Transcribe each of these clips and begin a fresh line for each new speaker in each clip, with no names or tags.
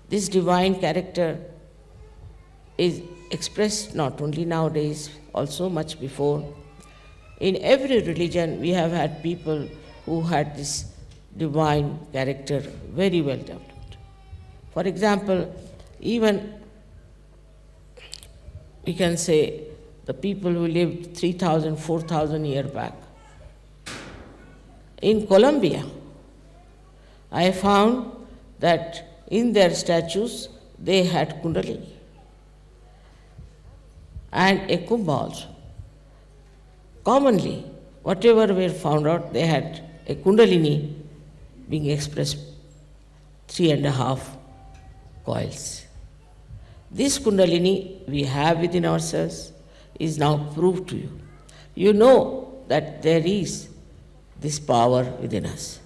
This divine character is expressed not only nowadays, also much before. In every religion, we have had people who had this divine character very well developed. For example, even we can say the people who lived 3,000, 4,000 years back. In Colombia, I found that in their statues they had Kundalini and a Kumbha also. Commonly, whatever were found out, they had a Kundalini being expressed 3.5 coils. This Kundalini we have within ourselves is now proved to you. You know that there is this power within us.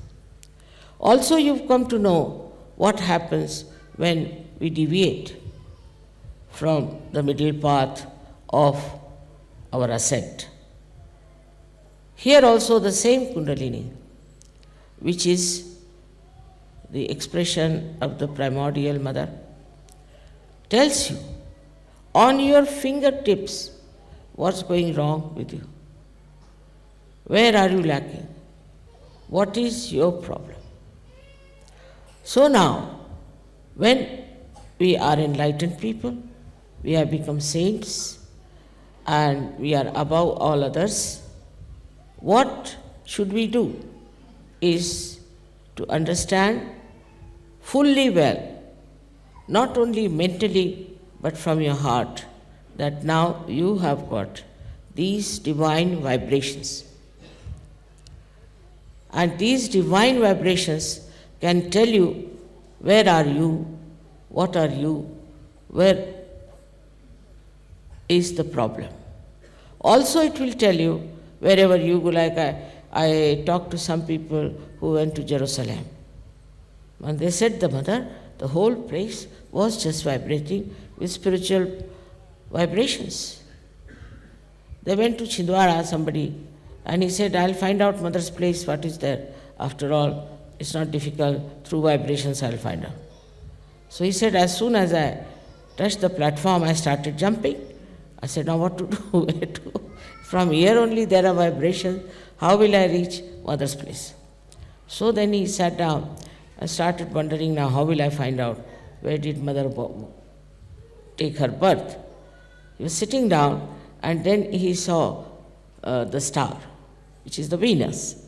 Also, you've come to know what happens when we deviate from the middle path of our ascent. Here also the same Kundalini, which is the expression of the primordial mother, tells you on your fingertips what's going wrong with you. Where are you lacking? What is your problem? So now, when we are enlightened people, we have become saints, and we are above all others, what should we do is to understand fully well, not only mentally but from your heart, that now you have got these divine vibrations. And these divine vibrations can tell you where are you, what are you, where is the problem. Also it will tell you wherever you go, like I talked to some people who went to Jerusalem. And they said, the mother, the whole place was just vibrating with spiritual vibrations. They went to Chhindwara, somebody, and he said, I'll find out mother's place, what is there. After all, it's not difficult, through vibrations I'll find out. So he said, as soon as I touched the platform, I started jumping. I said, now what to do? Where to go? From here only there are vibrations. How will I reach mother's place? So then he sat down and started wondering, now how will I find out where did mother take her birth? He was sitting down, and then he saw the star, which is the Venus.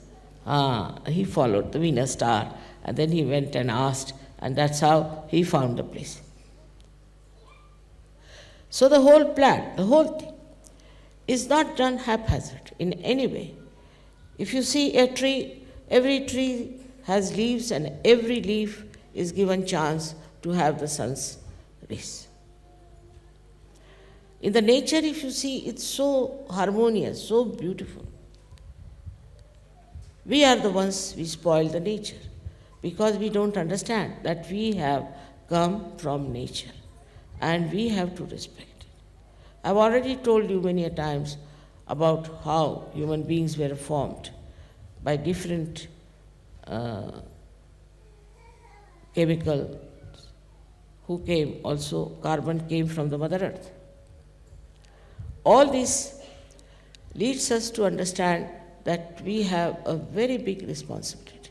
He followed the Venus star, and then he went and asked, and that's how he found the place. So the whole plan, the whole thing, is not done haphazard in any way. If you see a tree, every tree has leaves, and every leaf is given chance to have the sun's rays. In the nature, if you see, it's so harmonious, so beautiful. We are the ones we spoil the nature because we don't understand that we have come from nature and we have to respect it. I've already told you many a times about how human beings were formed by different chemical who came, also carbon came from the Mother Earth. All this leads us to understand that we have a very big responsibility.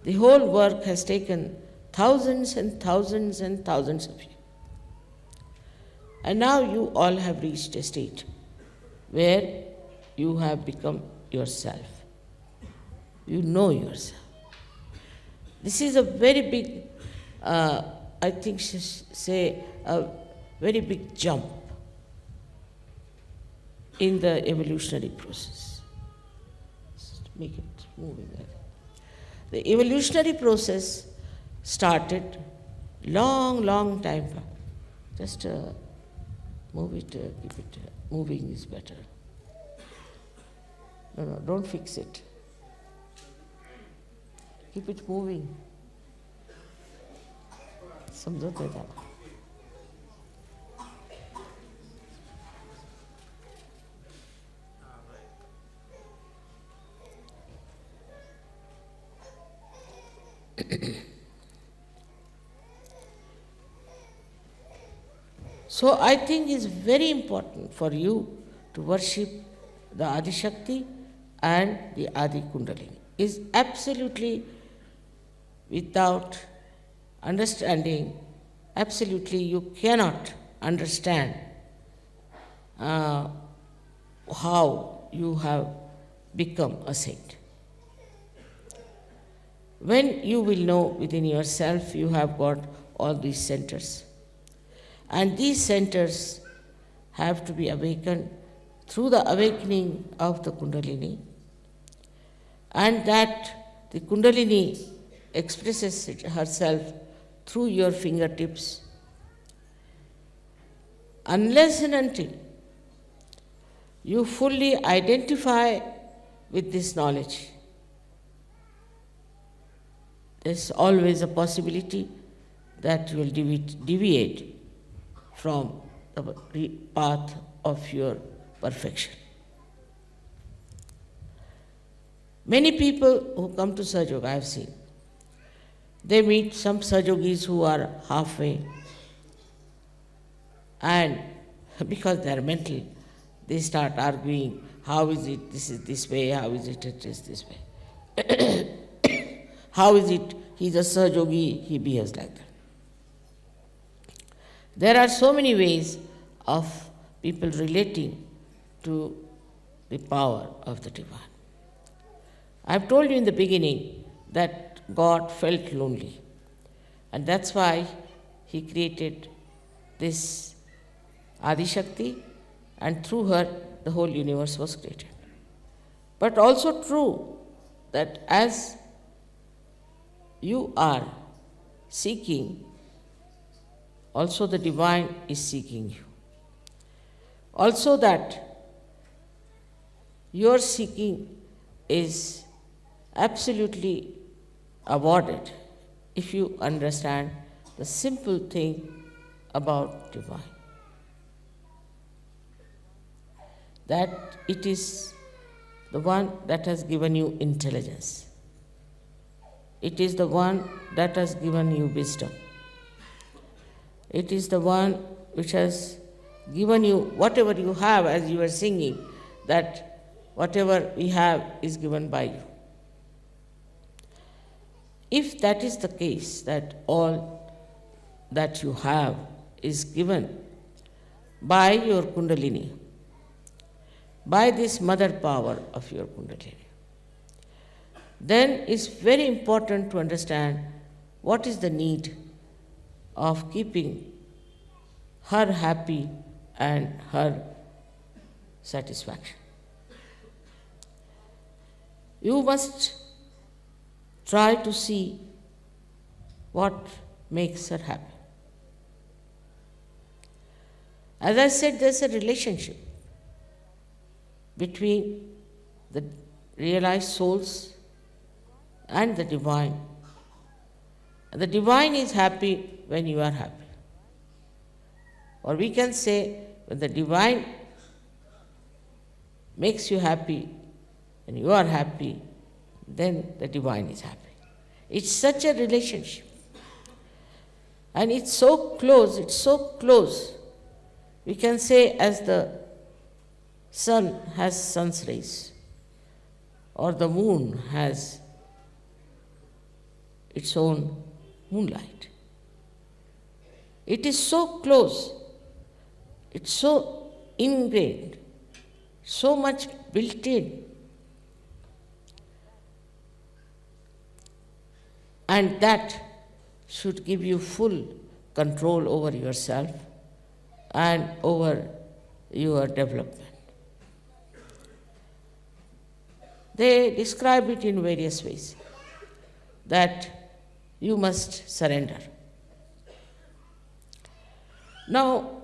The whole work has taken thousands and thousands and thousands of years. And now you all have reached a state where you have become yourself. You know yourself. This is a very big, I think, say, a very big jump in the evolutionary process. Just make it moving. The evolutionary process started long time back. Just move it, keep it moving is better. No, don't fix it. Keep it moving. समझोते था So I think it's very important for you to worship the Adi Shakti and the Adi Kundalini. Is absolutely without understanding, absolutely you cannot understand how you have become a saint. When you will know within yourself, you have got all these centers. And these centers have to be awakened through the awakening of the Kundalini, and that the Kundalini expresses herself through your fingertips. Unless and until you fully identify with this knowledge, there's always a possibility that you will deviate from the path of your perfection. Many people who come to Sahaja Yoga, I have seen, they meet some Sahajogis who are halfway, and because they are mental, they start arguing, how is it this is this way, how is it is this way. How is it he's a Sahajogi, he behaves like that. There are so many ways of people relating to the power of the divine. I've told you in the beginning that God felt lonely, and that's why he created this Adi Shakti, and through her the whole universe was created. But also true that as you are seeking, also the divine is seeking you. Also that your seeking is absolutely awarded if you understand the simple thing about divine. That it is the one that has given you intelligence. It is the one that has given you wisdom. It is the one which has given you whatever you have, as you were singing, that whatever we have is given by you. If that is the case, that all that you have is given by your Kundalini, by this mother power of your Kundalini, then it's very important to understand what is the need of keeping her happy and her satisfaction. You must try to see what makes her happy. As I said, there's a relationship between the realized souls and the divine. The divine is happy when you are happy. Or we can say, when the divine makes you happy and you are happy, then the divine is happy. It's such a relationship. And it's so close. We can say, as the sun has sun's rays, or the moon has its own moonlight. It is so close, it's so ingrained, so much built in. And that should give you full control over yourself and over your development. They describe it in various ways, that you must surrender. Now,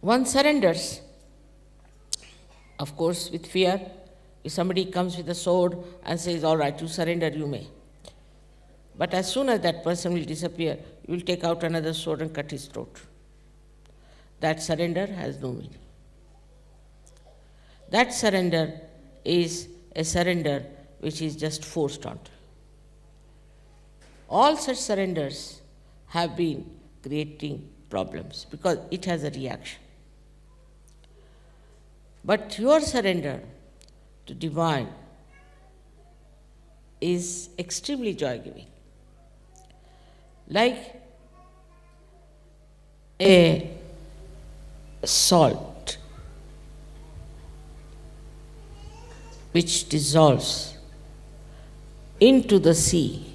one surrenders, of course, with fear. If somebody comes with a sword and says, all right, you surrender, you may. But as soon as that person will disappear, you will take out another sword and cut his throat. That surrender has no meaning. That surrender is a surrender which is just forced onto you. All such surrenders have been creating problems because it has a reaction. But your surrender to divine is extremely joy-giving. Like a salt which dissolves into the sea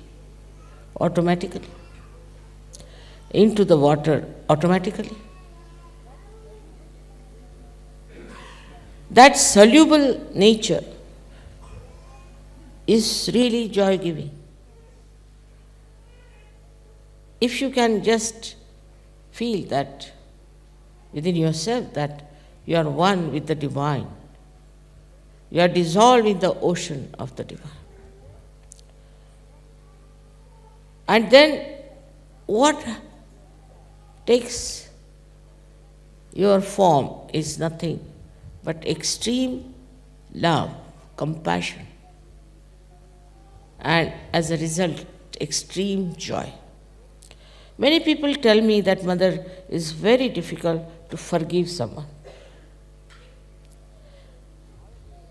automatically, into the water automatically. That soluble nature is really joy-giving. If you can just feel that within yourself that you are one with the divine, you are dissolved in the ocean of the divine. And then what takes your form is nothing but extreme love, compassion, and as a result, extreme joy. Many people tell me that, Mother, it's very difficult to forgive someone.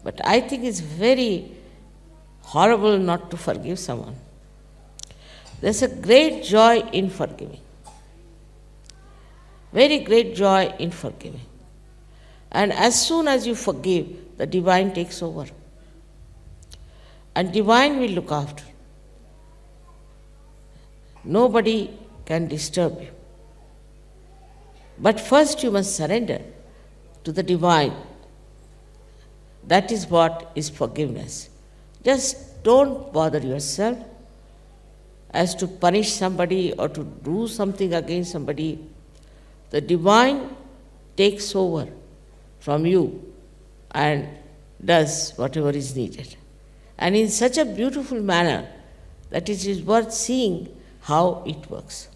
But I think it's very horrible not to forgive someone. There's a great joy in forgiving. Very great joy in forgiving. And as soon as you forgive, the divine takes over. And divine will look after. Nobody can disturb you. But first you must surrender to the divine. That is what is forgiveness. Just don't bother yourself as to punish somebody or to do something against somebody. The divine takes over from you and does whatever is needed. And in such a beautiful manner that it is worth seeing how it works.